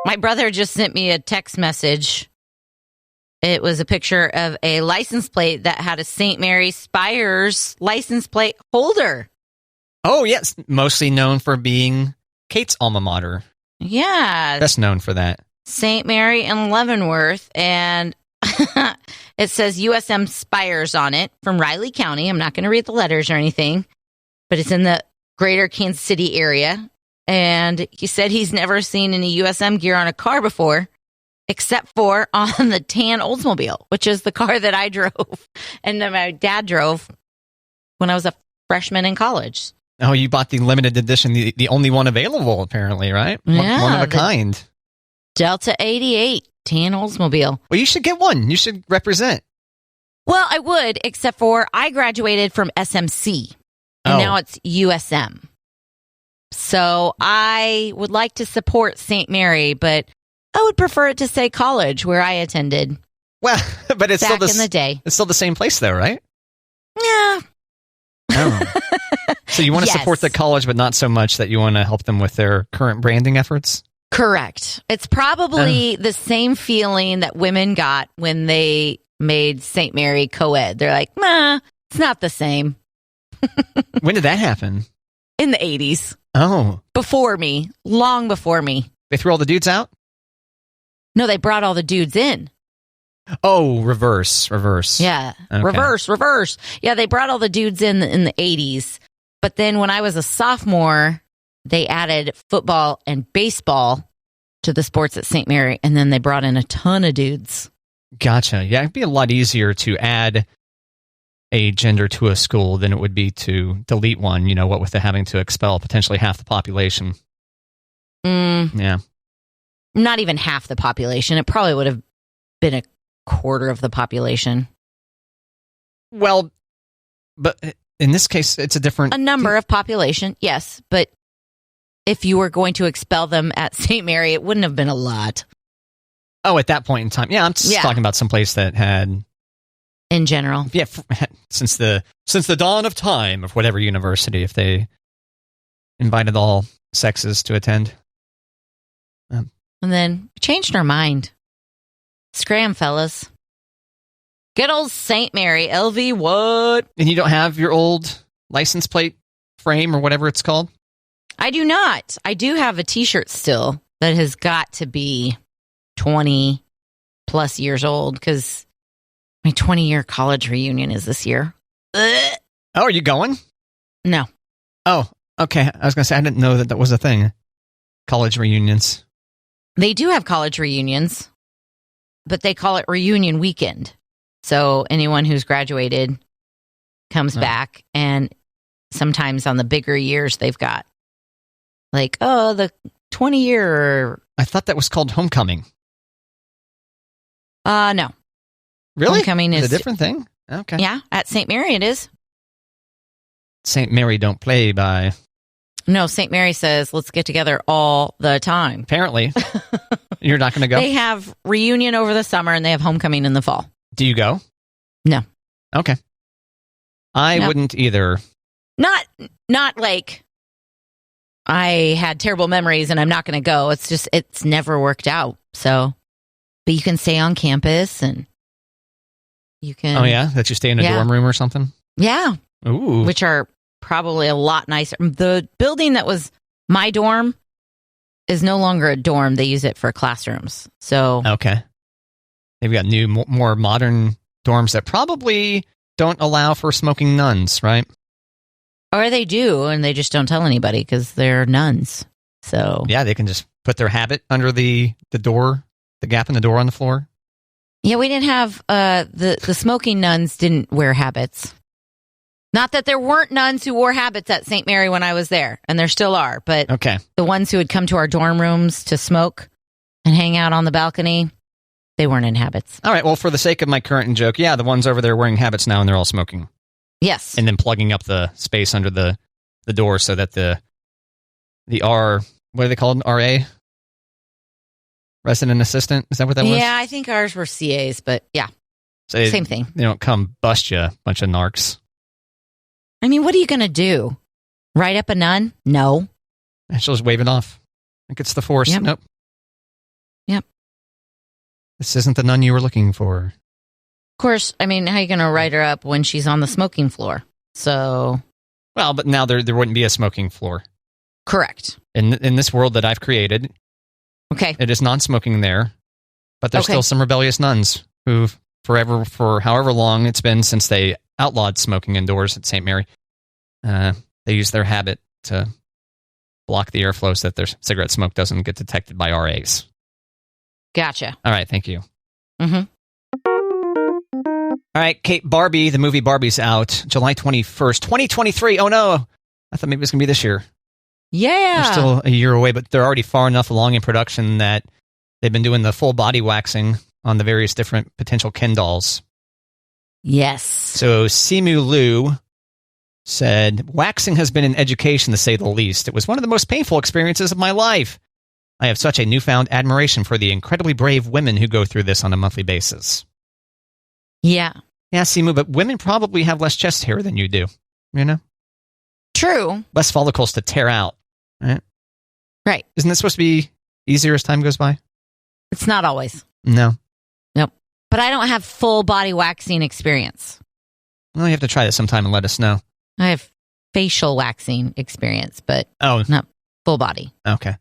My brother just sent me a text message. It was a picture of a license plate that had a St. Mary Spires license plate holder. Oh, yes. Mostly known for being Kate's alma mater. Yeah. Best known for that. St. Mary in Leavenworth. And it says USM Spires on it from Riley County. I'm not going to read the letters or anything, but it's in the greater Kansas City area. And he said he's never seen any USM gear on a car before, except for on the tan Oldsmobile, which is the car that I drove and that my dad drove when I was a freshman in college. Oh, you bought the limited edition, the only one available, apparently, right? Yeah, one of a kind. Delta 88 tan Oldsmobile. Well, you should get one. You should represent. Well, I would, except for I graduated from SMC, and now it's USM. So I would like to support St. Mary, but I would prefer it to say college where I attended. Well, but it's back in the day. It's still the same place, though, right? Yeah. Oh. So you want to support the college, but not so much that you want to help them with their current branding efforts? Correct. It's probably the same feeling that women got when they made St. Mary co-ed. They're like, nah, it's not the same. When did that happen? In the 80s. Oh. Before me. Long before me. They threw all the dudes out? No, they brought all the dudes in. Oh, reverse. Yeah. Okay. Reverse. Yeah, they brought all the dudes in the 80s. But then when I was a sophomore, they added football and baseball to the sports at St. Mary, and then they brought in a ton of dudes. Gotcha. Yeah, it'd be a lot easier to add a gender to a school than it would be to delete one, what with the having to expel potentially half the population. Yeah. Not even half the population. It probably would have been a quarter of the population. Well, but in this case, it's a different... A number of population, yes. But if you were going to expel them at St. Mary, it wouldn't have been a lot. Oh, at that point in time. Yeah, I'm just talking about some place that had... In general. Yeah, since the dawn of time of whatever university, if they invited all sexes to attend. And then we changed our mind. Scram, fellas. Good old St. Mary, LV what? And you don't have your old license plate frame or whatever it's called? I do not. I do have a t-shirt still that has got to be 20 plus years old because my 20-year college reunion is this year. Oh, are you going? No. Oh, okay. I was going to say, I didn't know that was a thing. College reunions. They do have college reunions, but they call it reunion weekend. So anyone who's graduated comes back, and sometimes on the bigger years, they've got like, the 20-year. I thought that was called homecoming. No. Really? Homecoming is a different thing? Okay. Yeah, at St. Mary it is. St. Mary don't play by... No, St. Mary says, let's get together all the time. Apparently. You're not going to go? They have reunion over the summer, and they have homecoming in the fall. Do you go? No. Okay. I wouldn't either. Not like I had terrible memories and I'm not going to go. It's just, it's never worked out. So, but you can stay on campus and you can. Oh, yeah? That you stay in a dorm room or something? Yeah. Ooh. Which are probably a lot nicer. The building that was my dorm is no longer a dorm. They use it for classrooms. So. Okay. They've got new, more modern dorms that probably don't allow for smoking nuns, right? Or they do, and they just don't tell anybody because they're nuns. So yeah, they can just put their habit under the door, the gap in the door on the floor. Yeah, we didn't have the smoking nuns didn't wear habits. Not that there weren't nuns who wore habits at St. Mary when I was there, and there still are. But the ones who would come to our dorm rooms to smoke and hang out on the balcony, they weren't in habits. All right. Well, for the sake of my current joke, yeah, the ones over there wearing habits now, and they're all smoking. Yes. And then plugging up the space under the door so that the R, what are they called? RA? Resident assistant? Is that what that was? Yeah, I think ours were CAs, but yeah. So same thing. They don't come bust you, bunch of narcs. I mean, what are you going to do? Write up a nun? No. She'll just wave it off. think it's the Force. Yep. Nope. Yep. This isn't the nun you were looking for. Of course, I mean, how are you going to write her up when she's on the smoking floor? So... Well, but now there wouldn't be a smoking floor. Correct. In this world that I've created, okay, it is non-smoking there, but there's still some rebellious nuns who forever, for however long it's been since they outlawed smoking indoors at St. Mary, they use their habit to block the airflow so that their cigarette smoke doesn't get detected by RAs. Gotcha. All right, thank you. Mm-hmm. All right, Kate, Barbie, the movie Barbie's out July 21st, 2023. Oh, no. I thought maybe it was going to be this year. Yeah. They're still a year away, but they're already far enough along in production that they've been doing the full body waxing on the various different potential Ken dolls. Yes. So Simu Liu said, waxing has been an education, to say the least. It was one of the most painful experiences of my life. I have such a newfound admiration for the incredibly brave women who go through this on a monthly basis. Yeah. Yeah, Simu, but women probably have less chest hair than you do, you know? True. Less follicles to tear out, right? Right. Isn't this supposed to be easier as time goes by? It's not always. No. Nope. But I don't have full body waxing experience. Well, you have to try this sometime and let us know. I have facial waxing experience, but not full body. Okay.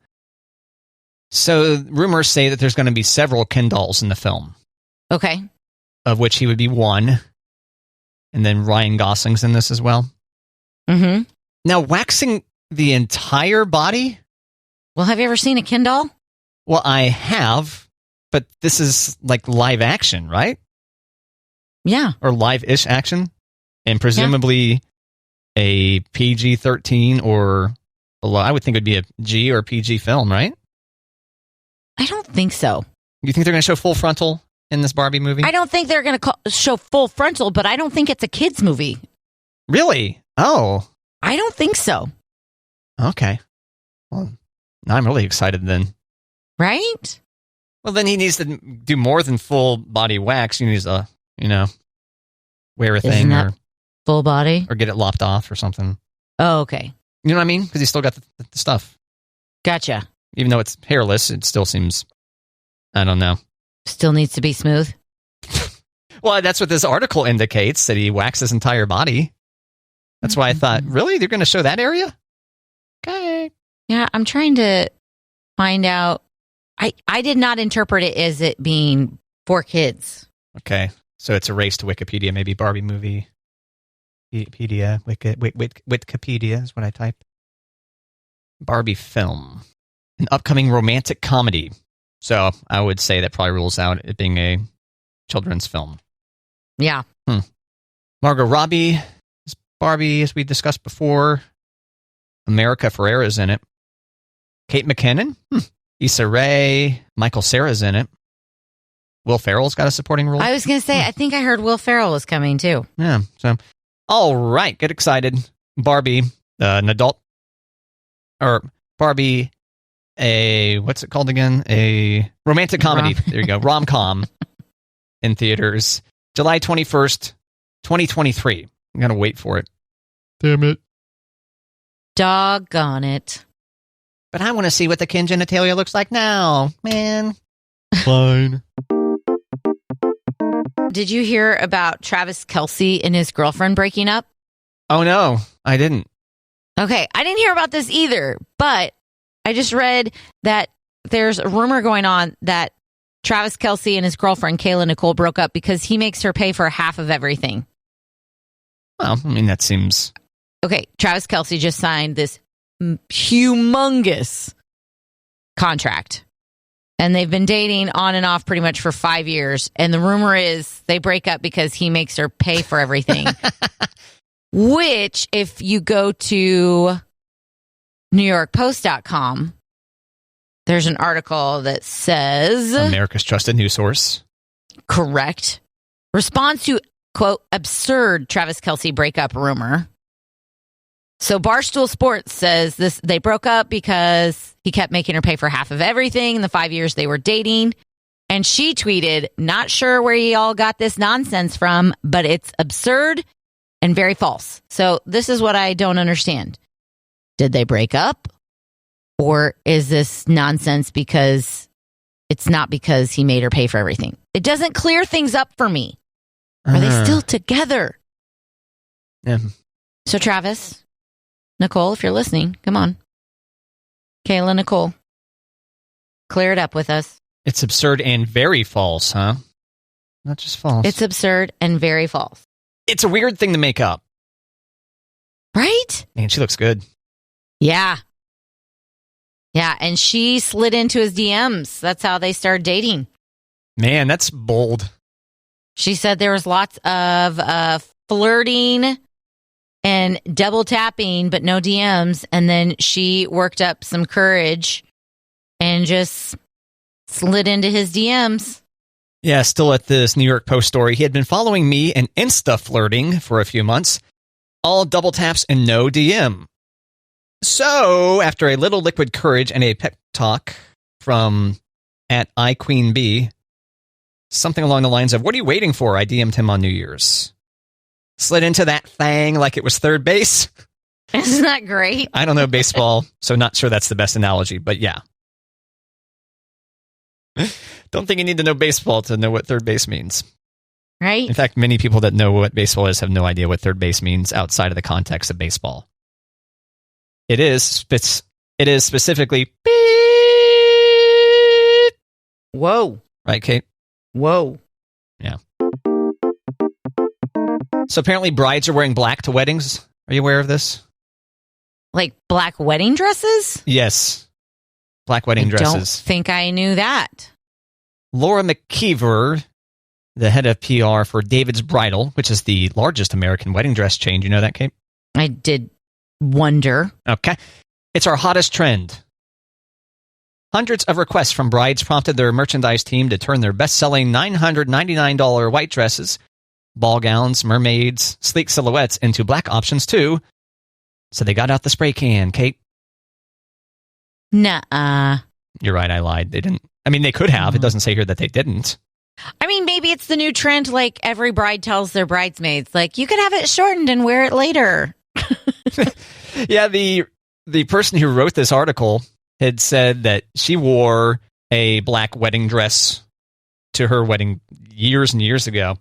So rumors say that there's going to be several Ken dolls in the film. Okay. Of which he would be one. And then Ryan Gosling's in this as well. Mm-hmm. Now, waxing the entire body? Well, have you ever seen a Ken doll? Well, I have, but this is like live action, right? Yeah. Or live-ish action. And presumably a PG-13 or below. I would think it would be a G or PG film, right? I don't think so. You think they're going to show full frontal in this Barbie movie? I don't think they're going to show full frontal, but I don't think it's a kid's movie. Really? Oh. I don't think so. Okay. Well, now I'm really excited then. Right? Well, then he needs to do more than full body wax. He needs to, wear a thing or full body or get it lopped off or something. Oh, okay. You know what I mean? Because he's still got the stuff. Gotcha. Even though it's hairless, it still seems, I don't know. Still needs to be smooth. Well, that's what this article indicates, that he waxed his entire body. That's why I thought, really? They're going to show that area? Okay. Yeah, I'm trying to find out. I did not interpret it as it being for kids. Okay. So it's a race to Wikipedia, maybe Barbie movie. Wikipedia is what I typed. Barbie film. An upcoming romantic comedy. So I would say that probably rules out it being a children's film. Yeah. Margot Robbie is Barbie, as we discussed before. America Ferrera's in it. Kate McKinnon. Issa Rae. Michael Cera's in it. Will Ferrell's got a supporting role. I was going to say, I think I heard Will Ferrell was coming too. Yeah. So, all right. Get excited. Barbie, an adult, or Barbie, what's it called again? A romantic comedy. There you go. Rom-com in theaters. July 21st, 2023. I'm going to wait for it. Damn it. Doggone it. But I want to see what the Ken genitalia looks like now, man. Fine. Did you hear about Travis Kelce and his girlfriend breaking up? Oh, no, I didn't. Okay, I didn't hear about this either, but I just read that there's a rumor going on that Travis Kelce and his girlfriend, Kayla Nicole, broke up because he makes her pay for half of everything. Well, I mean, that seems... Okay, Travis Kelce just signed this humongous contract. And they've been dating on and off pretty much for 5 years. And the rumor is they break up because he makes her pay for everything. Which, if you go to NewYorkPost.com, there's an article that says... America's trusted news source. Correct. Response to, quote, absurd Travis Kelce breakup rumor. So Barstool Sports says they broke up because he kept making her pay for half of everything in the 5 years they were dating. And she tweeted, not sure where you all got this nonsense from, but it's absurd and very false. So this is what I don't understand. Did they break up? Or is this nonsense because it's not because he made her pay for everything? It doesn't clear things up for me. Are they still together? Yeah. So Travis, Nicole, if you're listening, come on. Kayla, Nicole, clear it up with us. It's absurd and very false, huh? Not just false. It's absurd and very false. It's a weird thing to make up. Right? Man, she looks good. Yeah. Yeah, and she slid into his DMs. That's how they started dating. Man, that's bold. She said there was lots of flirting and double tapping, but no DMs. And then she worked up some courage and just slid into his DMs. Yeah, still at this New York Post story. He had been following me and Insta flirting for a few months. All double taps and no DM. So, after a little liquid courage and a pep talk from at iQueenB, something along the lines of, "What are you waiting for?" I DM'd him on New Year's. Slid into that thing like it was third base. Isn't that great? I don't know baseball, so not sure that's the best analogy, but yeah. Don't think you need to know baseball to know what third base means. Right? In fact, many people that know what baseball is have no idea what third base means outside of the context of baseball. It is specifically beep. Whoa. Right, Kate? Whoa. Yeah. So apparently brides are wearing black to weddings. Are you aware of this? Like black wedding dresses? Yes. Black wedding I dresses. Don't think I knew that. Laura McKeever, the head of PR for David's Bridal, which is the largest American wedding dress chain. Do you know that, Kate? I did wonder. Okay. It's our hottest trend. Hundreds of requests from brides prompted their merchandise team to turn their best-selling $999 white dresses, ball gowns, mermaids, sleek silhouettes into black options too. So they got out the spray can, Kate. Nuh-uh. You're right, I lied. They didn't. I mean, they could have. It doesn't say here that they didn't. I mean, maybe it's the new trend, like every bride tells their bridesmaids, like, you could have it shortened and wear it later. Yeah, the person who wrote this article had said that she wore a black wedding dress to her wedding years and years ago.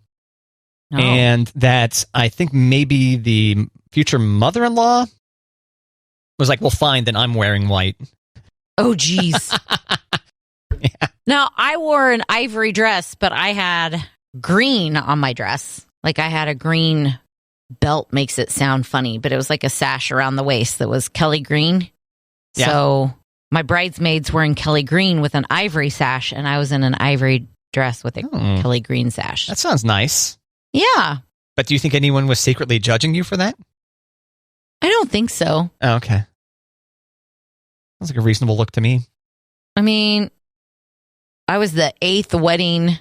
Oh. And that I think maybe the future mother-in-law was like, well, fine, then I'm wearing white. Oh, geez. Yeah. Now, I wore an ivory dress, but I had green on my dress. Like I had a green belt, makes it sound funny, but it was like a sash around the waist that was Kelly green. Yeah. So my bridesmaids were in Kelly green with an ivory sash, and I was in an ivory dress with a Kelly green sash. That sounds nice. Yeah. But do you think anyone was secretly judging you for that? I don't think so. Oh, okay. Sounds like a reasonable look to me. I mean, I was the 8th wedding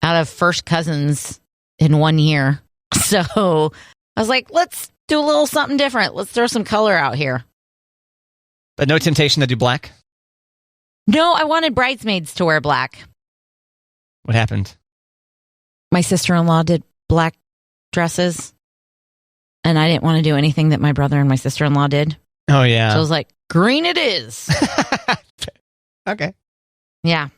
out of first cousins in 1 year. So I was like, let's do a little something different. Let's throw some color out here. But no temptation to do black? No, I wanted bridesmaids to wear black. What happened? My sister-in-law did black dresses, and I didn't want to do anything that my brother and my sister-in-law did. Oh, yeah. So I was like, green it is. Okay. Yeah.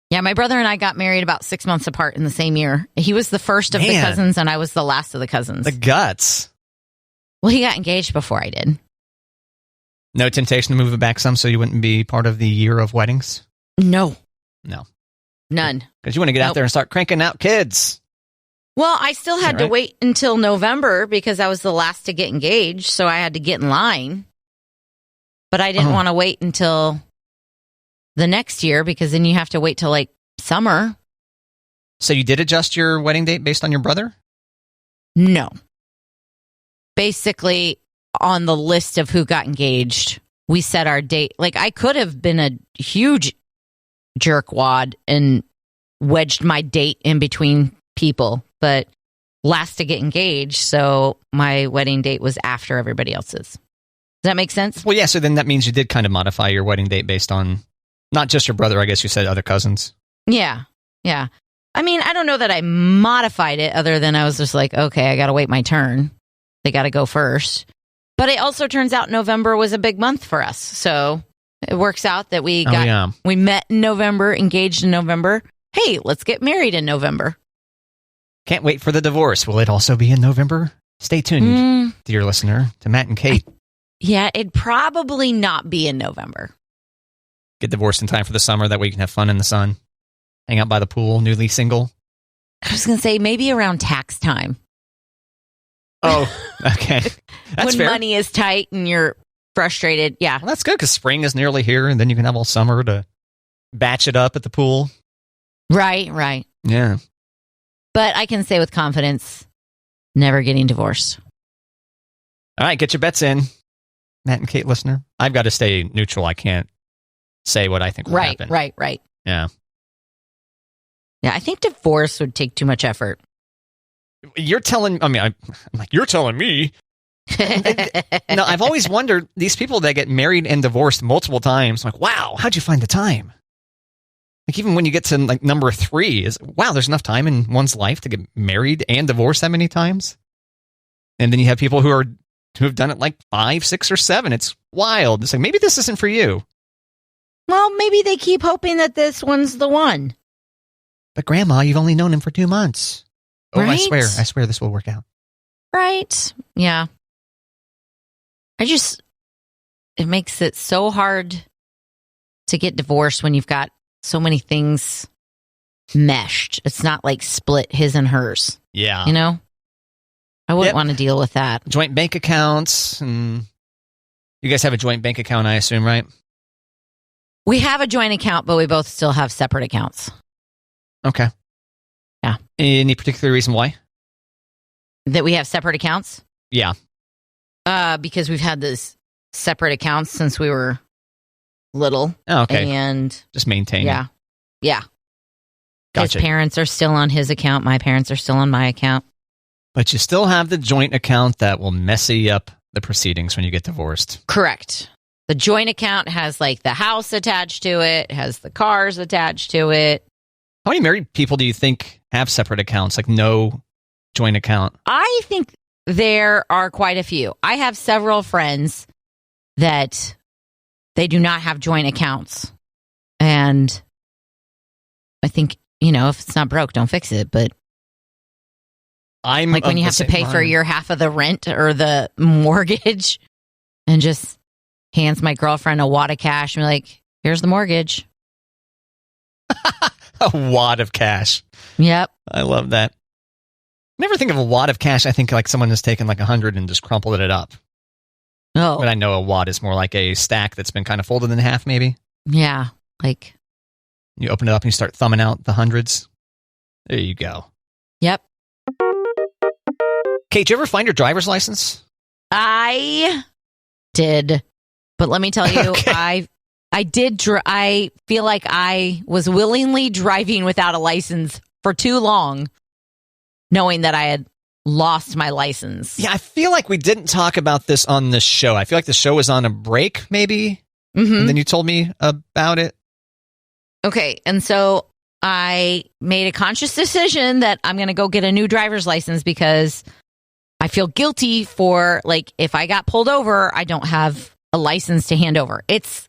Yeah, my brother and I got married about 6 months apart in the same year. He was the first of the cousins, and I was the last of the cousins. The guts. Well, he got engaged before I did. No temptation to move it back some so you wouldn't be part of the year of weddings? No. No. None. Because you want to get out there and start cranking out kids. Well, I still had to wait until November because I was the last to get engaged, so I had to get in line. But I didn't want to wait until the next year because then you have to wait till like summer. So you did adjust your wedding date based on your brother? No. Basically, on the list of who got engaged, we set our date. Like, I could have been a huge jerkwad and wedged my date in between people, but last to get engaged, so my wedding date was after everybody else's. Does that make sense? Well, yeah, so then that means you did kind of modify your wedding date based on not just your brother, I guess you said other cousins. Yeah, yeah. I mean, I don't know that I modified it other than I was just like, okay, I got to wait my turn. They got to go first. But it also turns out November was a big month for us. So it works out that we met in November, engaged in November. Hey, let's get married in November. Can't wait for the divorce. Will it also be in November? Stay tuned, dear listener, to Matt and Kate. It'd probably not be in November. Get divorced in time for the summer. That way you can have fun in the sun. Hang out by the pool, newly single. I was going to say maybe around tax time. Oh, okay. That's when fair. Money is tight and you're frustrated. Yeah. Well, that's good because spring is nearly here and then you can have all summer to batch it up at the pool. Right. Yeah. But I can say with confidence, never getting divorced. All right, get your bets in, Matt and Kate listener. I've got to stay neutral. I can't say what I think will happen. Right. Yeah. Yeah, I think divorce would take too much effort. You're telling me. No, I've always wondered, these people that get married and divorced multiple times, like, wow, how'd you find the time? Like, even when you get to like number 3, there's enough time in one's life to get married and divorced that many times. And then you have people who have done it like 5, 6, or 7. It's wild. It's like, maybe this isn't for you. Well, maybe they keep hoping that this one's the one. But Grandma, you've only known him for 2 months. Oh, right? I swear this will work out. Right. Yeah. It makes it so hard to get divorced when you've got so many things meshed. It's not like split his and hers. Yeah. You know? I wouldn't want to deal with that. Joint bank accounts. And you guys have a joint bank account, I assume, right? We have a joint account, but we both still have separate accounts. Okay. Yeah. Any particular reason why? That we have separate accounts? Yeah. Because we've had this separate accounts since we were little. Oh, okay. And just maintain. Yeah. Yeah. Gotcha. His parents are still on his account. My parents are still on my account. But you still have the joint account that will messy up the proceedings when you get divorced. Correct. The joint account has like the house attached to it, has the cars attached to it. How many married people do you think have separate accounts, like no joint account? I think there are quite a few. I have several friends that they do not have joint accounts. And I think, if it's not broke, don't fix it. But I'm like when you have to pay for your half of the rent or the mortgage and just hands my girlfriend a wad of cash and be like, here's the mortgage. A wad of cash. Yep. I love that. Never think of a wad of cash. I think like someone has taken like 100 and just crumpled it up. Oh. But I know a wad is more like a stack that's been kind of folded in half, maybe. Yeah. Like you open it up and you start thumbing out the hundreds. There you go. Yep. Kate, did you ever find your driver's license? I did. But let me tell you, okay. I feel like I was willingly driving without a license for too long, knowing that I had lost my license. Yeah, I feel like we didn't talk about this on the show. I feel like the show was on a break, maybe. Mm-hmm. And then you told me about it. Okay, and so I made a conscious decision that I'm going to go get a new driver's license because I feel guilty for, like, if I got pulled over, I don't have a license to hand over. It's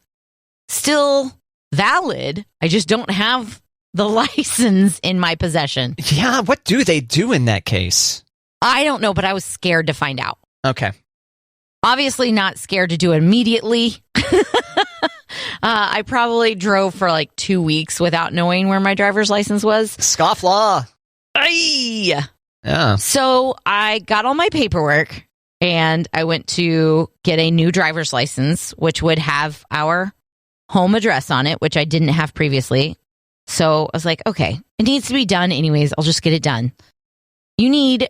still valid. I just don't have the license in my possession. Yeah, what do they do in that case? I don't know, but I was scared to find out. Okay. Obviously not scared to do it immediately. I probably drove for like 2 weeks without knowing where my driver's license was. Scofflaw. Aye. Yeah. So I got all my paperwork and I went to get a new driver's license, which would have our home address on it, which I didn't have previously. So I was like, okay, it needs to be done anyways. I'll just get it done. You need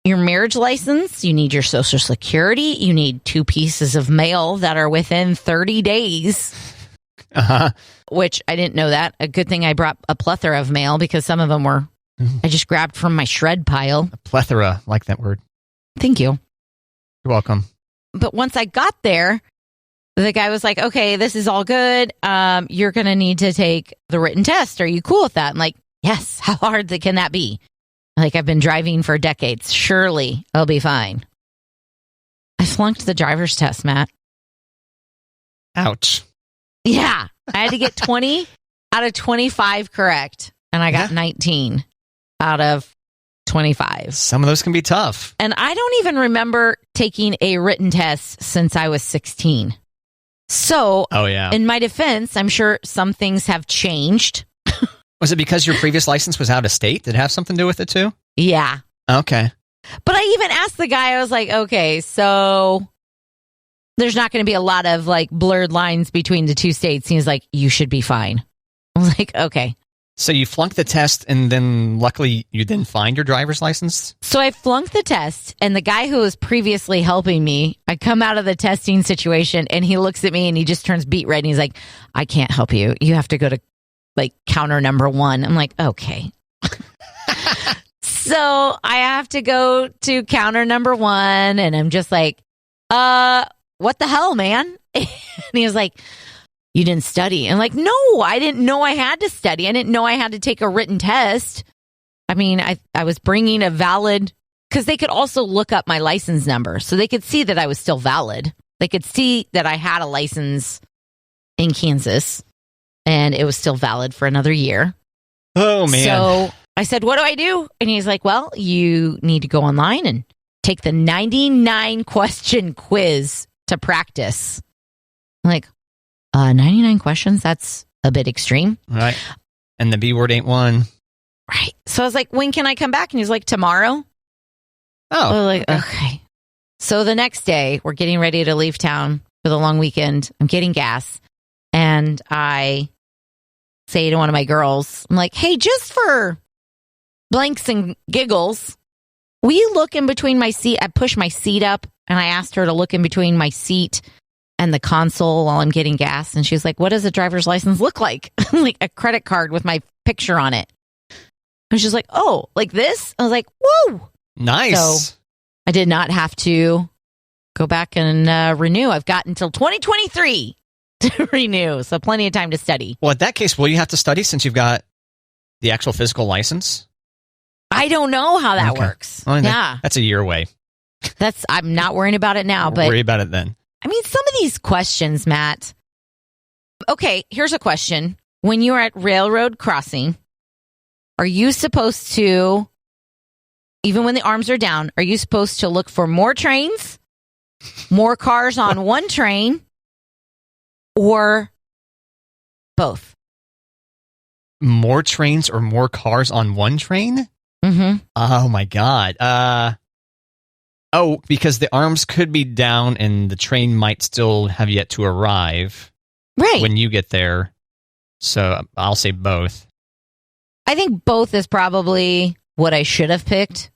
your marriage license. You need your social security. You need 2 pieces of mail that are within 30 days. Uh-huh. Which I didn't know that. A good thing I brought a plethora of mail because some of them were, I just grabbed from my shred pile. A plethora, like that word. Thank you. You're welcome. But once I got there, the guy was like, okay, this is all good. You're going to need to take the written test. Are you cool with that? I'm like, yes. How hard can that be? Like, I've been driving for decades. Surely I'll be fine. I flunked the driver's test, Matt. Ouch. Yeah. I had to get 20 out of 25 correct. And I got 19 out of 25. Some of those can be tough. And I don't even remember taking a written test since I was 16. So, in my defense, I'm sure some things have changed. Was it because your previous license was out of state? Did it have something to do with it too? Yeah. Okay. But I even asked the guy, I was like, okay, so there's not going to be a lot of like blurred lines between the two states. He's like, you should be fine. I was like, okay. So you flunked the test and then luckily you didn't find your driver's license? So I flunked the test and the guy who was previously helping me, I come out of the testing situation and he looks at me and he just turns beet red and he's like, I can't help you. You have to go to like counter number 1. I'm like, okay. So I have to go to counter number 1 and I'm just like, what the hell, man? And he was like, you didn't study. I'm like, no, I didn't know I had to study. I didn't know I had to take a written test. I mean, I was bringing a valid, because they could also look up my license number. So they could see that I was still valid. They could see that I had a license in Kansas and it was still valid for another year. Oh, man. So I said, what do I do? And he's like, well, you need to go online and take the 99 question quiz to practice. I'm like, 99 questions? That's a bit extreme. Right. And the B word ain't one. Right. So I was like, when can I come back? And he's like, tomorrow. Oh. I was like, okay. So the next day, we're getting ready to leave town for the long weekend. I'm getting gas. And I say to one of my girls, I'm like, hey, just for blanks and giggles, will you look in between my seat? I pushed my seat up and I asked her to look in between my seat and the console while I'm getting gas. And she was like, what does a driver's license look like? Like a credit card with my picture on it. And she's like, oh, like this? I was like, whoa. Nice. So I did not have to go back and renew. I've got until 2023 to renew. So plenty of time to study. Well, in that case, will you have to study since you've got the actual physical license? I don't know how that works. Well, yeah. That's a year away. I'm not worrying about it now, but worry about it then. I mean, some of these questions, Matt. Okay, here's a question. When you're at railroad crossing, are you supposed to, even when the arms are down, are you supposed to look for more trains, more cars on one train, or both? More trains or more cars on one train? Mm-hmm. Oh, my God. Because the arms could be down and the train might still have yet to arrive when you get there. So I'll say both. I think both is probably what I should have picked.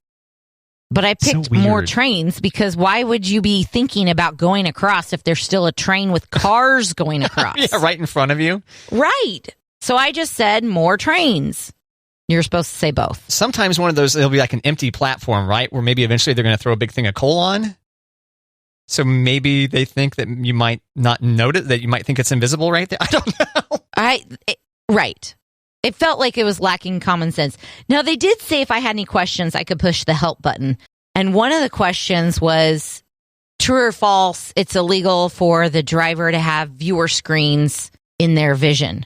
But I picked more trains because why would you be thinking about going across if there's still a train with cars going across? Yeah, right in front of you. Right. So I just said more trains. You're supposed to say both. Sometimes one of those, it'll be like an empty platform, right? Where maybe eventually they're going to throw a big thing of coal on. So maybe they think that you might not notice, that you might think it's invisible right there. I don't know. Right. It felt like it was lacking common sense. Now, they did say if I had any questions, I could push the help button. And one of the questions was, true or false, it's illegal for the driver to have viewer screens in their vision.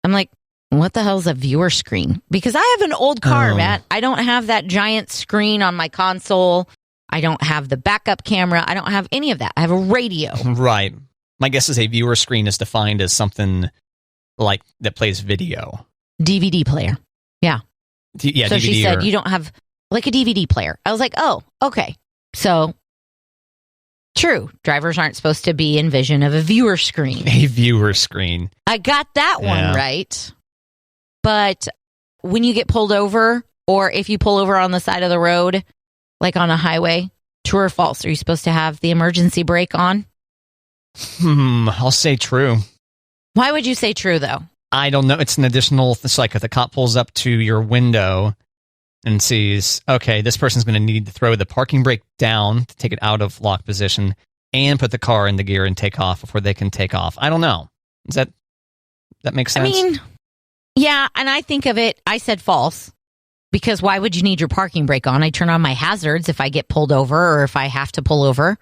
I'm like, what the hell is a viewer screen? Because I have an old car, Matt. I don't have that giant screen on my console. I don't have the backup camera. I don't have any of that. I have a radio. Right. My guess is a viewer screen is defined as something like that plays video. DVD player. Yeah. Yeah. So DVD she said you don't have like a DVD player. I was like, oh, okay. So true. Drivers aren't supposed to be in vision of a viewer screen. A viewer screen. I got that one right. But when you get pulled over, or if you pull over on the side of the road, like on a highway, true or false? Are you supposed to have the emergency brake on? I'll say true. Why would you say true, though? I don't know. It's an additional, it's like if the cop pulls up to your window and sees, okay, this person's going to need to throw the parking brake down to take it out of lock position and put the car into gear and take off before they can take off. I don't know. Does that make sense? I mean, yeah, and I think of it, I said false because why would you need your parking brake on? I turn on my hazards if I get pulled over or if I have to pull over.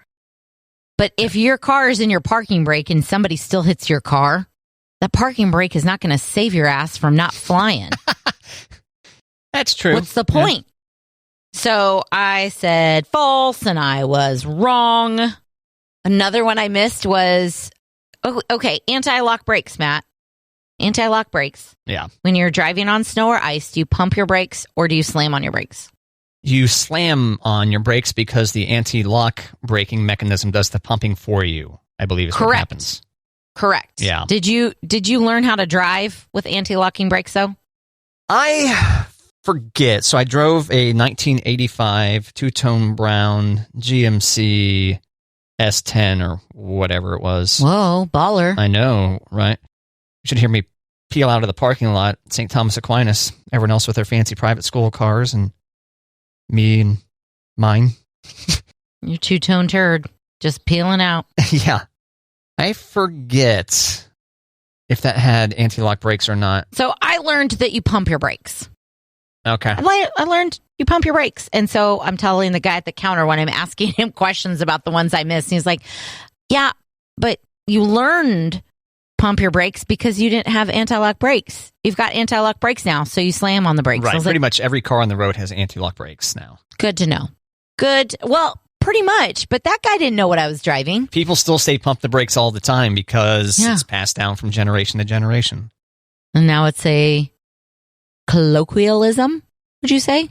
But if your car is in your parking brake and somebody still hits your car, that parking brake is not going to save your ass from not flying. That's true. What's the point? Yeah. So I said false and I was wrong. Another one I missed was, anti-lock brakes, Matt. Anti-lock brakes. Yeah. When you're driving on snow or ice, do you pump your brakes or do you slam on your brakes? You slam on your brakes because the anti-lock braking mechanism does the pumping for you, I believe is what happens. Correct. Yeah. Did you learn how to drive with anti-locking brakes, though? I forget. So I drove a 1985 two-tone brown GMC S10 or whatever it was. Whoa, baller. I know, right? You should hear me peel out of the parking lot at St. Thomas Aquinas. Everyone else with their fancy private school cars and me and mine. You two-tone turd. Just peeling out. Yeah. I forget if that had anti-lock brakes or not. So I learned that you pump your brakes. Okay. I learned you pump your brakes. And so I'm telling the guy at the counter when I'm asking him questions about the ones I missed. And he's like, yeah, but you learned pump your brakes because you didn't have anti-lock brakes. You've got anti-lock brakes now, so you slam on the brakes. Right. Pretty much every car on the road has anti-lock brakes now. Good to know. Good. Well, pretty much. But that guy didn't know what I was driving. People still say pump the brakes all the time because it's passed down from generation to generation. And now it's a colloquialism, would you say?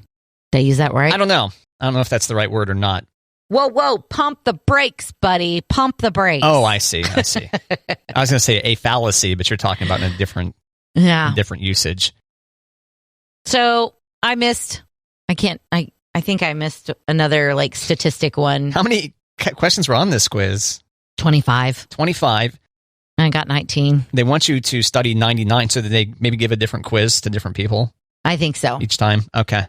Did I use that right? I don't know. I don't know if that's the right word or not. Whoa, pump the brakes, buddy. Pump the brakes. Oh, I see. I was going to say a fallacy, but you're talking about in a different usage. So I missed, I think I missed another statistic one. How many questions were on this quiz? 25. 25. I got 19. They want you to study 99 so that they maybe give a different quiz to different people. I think so. Each time. Okay.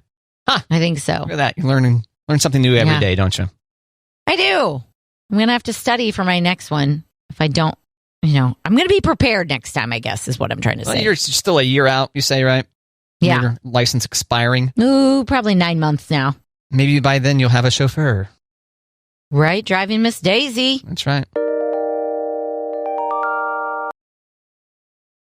Huh. I think so. Look at that. You learn something new every day, don't you? I do. I'm going to have to study for my next one. If I don't, I'm going to be prepared next time, I guess, is what I'm trying to say. You're still a year out, you say, right? Yeah. Your license expiring. Ooh, probably 9 months now. Maybe by then you'll have a chauffeur. Right? Driving Miss Daisy. That's right.